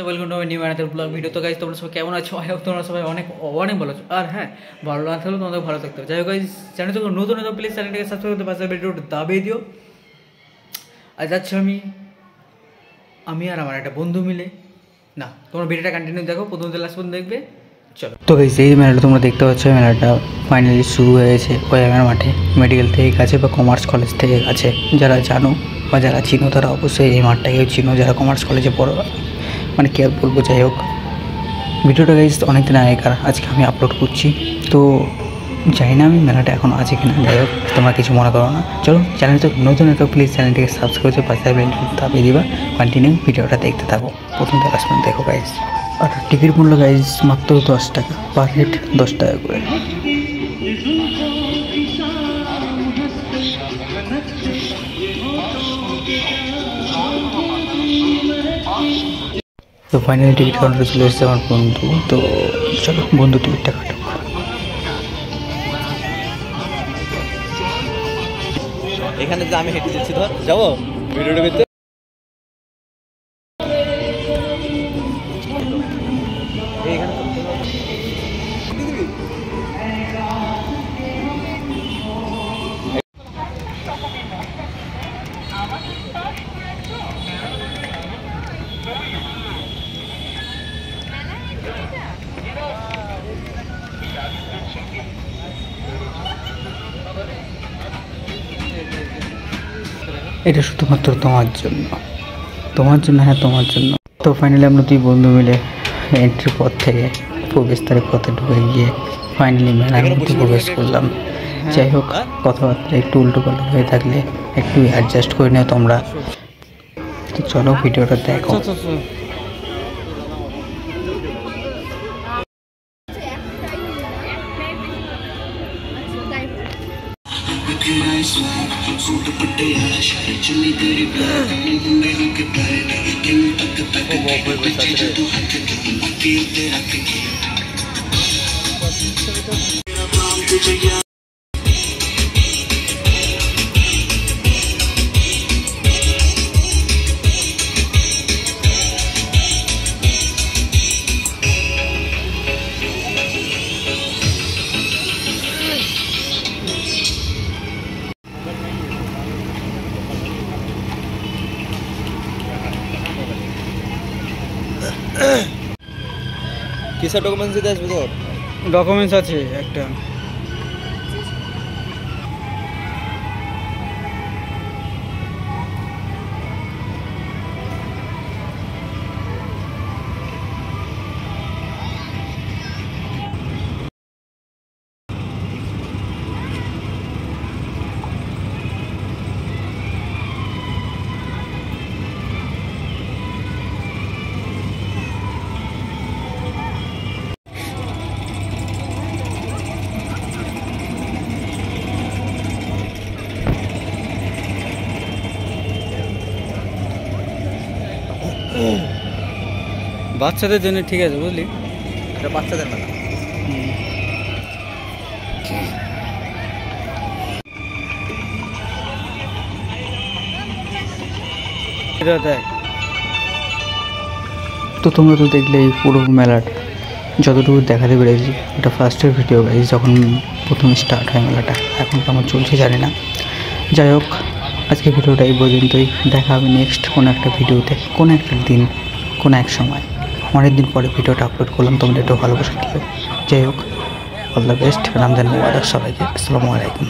Welcome to new another blog video. তো guys তোমরা সবাই কেমন আছো? আই হোপ তোমরা সবাই অনেক অনেক ভালো আছো। আর হ্যাঁ, ভালো না থাকলেও তোমাদের ভালো থাকতে হবে। যাই হোক গাইজ, চ্যানেল যখন নতুন হতো প্লিজ চ্যানেলটাকে সাবস্ক্রাইব করতে পারছে, ভিডিওটা দাবিয়ে দিও। আর যাচ্ছি আমি আর আমার একটা বন্ধু মিলে। না, তোমরা ভিডিওটা কন্টিনিউ দেখো, প্রথম থেকে লাস্ট পর্যন্ত দেখবে। চলো। তো গাইজ, এই মেলাটা তোমরা দেখতে পাচ্ছ, মেলাটা ফাইনালি শুরু হয়ে গেছে ওয়াইএমআর মাঠে। মেডিকেল থেকে কাছে বা কমার্স কলেজ থেকে কাছে। যারা জানো বা যারা চিনো তারা অবশ্যই এই মাঠটাকেও চিনো, যারা কমার্স কলেজে পড়ো। মানে কি আর বলবো, যাই হোক, ভিডিওটা গাইজ অনেকদিন আগেকার, আজকে আমি আপলোড করছি। তো জানি না আমি মেলাটা এখন আছে কিনা, যাই হোক তোমরা কিছু মনে করো না। চলো, চ্যানেলটা নতুন একটা প্লিজ চ্যানেলটিকে সাবস্ক্রাইব করে পাশে দাবিয়ে দিবা। কন্টিনিউ ভিডিওটা দেখতে থাকো, প্রথম থেকে লাস্ট পর্যন্ত দেখো গাইজ। আর টিকিট মূল্য গাইজ মাত্র 10 টাকা, পার হেড 10 টাকা করে। তো ফাইনালি টিকিট কাউন্টারে চলে এসেছে আমার বন্ধু। তো চলো, বন্ধু টিকিটটা কাটুক। এখানে যে আমি হেঁটে যাচ্ছি, ধর যাবো ভিডিওটা করতে। এটা শুধুমাত্র তোমার জন্য, হ্যাঁ তোমার জন্য। তো ফাইনালি আমরা দুই বন্ধু মিলে এন্ট্রি পথ থেকে প্রবেশদ্বারের পথে ঢুকে গিয়ে ফাইনালি মেলার মধ্যে প্রবেশ করলাম। যাই হোক, কথাবার্তা একটু উল্টো পাল্টা হয়ে থাকলে একটু অ্যাডজাস্ট করে নিও তোমরা। তো চলো ভিডিওটা দেখো। কিসের ডকুমেন্টস দিতে আসবে? তোর ডকুমেন্টস আছে একটা। বাচ্চাদের জন্য ঠিক আছে, বুঝলি? এটা বাচ্চাদের মেলা। তো তোমরা তো দেখলে এই পুরো মেলাটা, যতটুকু দেখাতে পেরেছি এটা ফার্স্টের ভিডিও গাইজ, যখন প্রথম স্টার্ট হয় মেলাটা। এখন কেমন চলছে জানি না। যাই হোক, আজকে ভিডিওটা এই পর্যন্তই। দেখা হবে নেক্সট কোনো একটা ভিডিওতে, কোনো একটা দিন, কোনো এক সময়। অনেকদিন পরে ভিডিওটা আপলোড করলাম, তোমরা একটু ভালোবাসা দিও। যাই হোক, অল দ্য বেস্ট, রমজান মুবারক সবাইকে। আসসালামু আলাইকুম।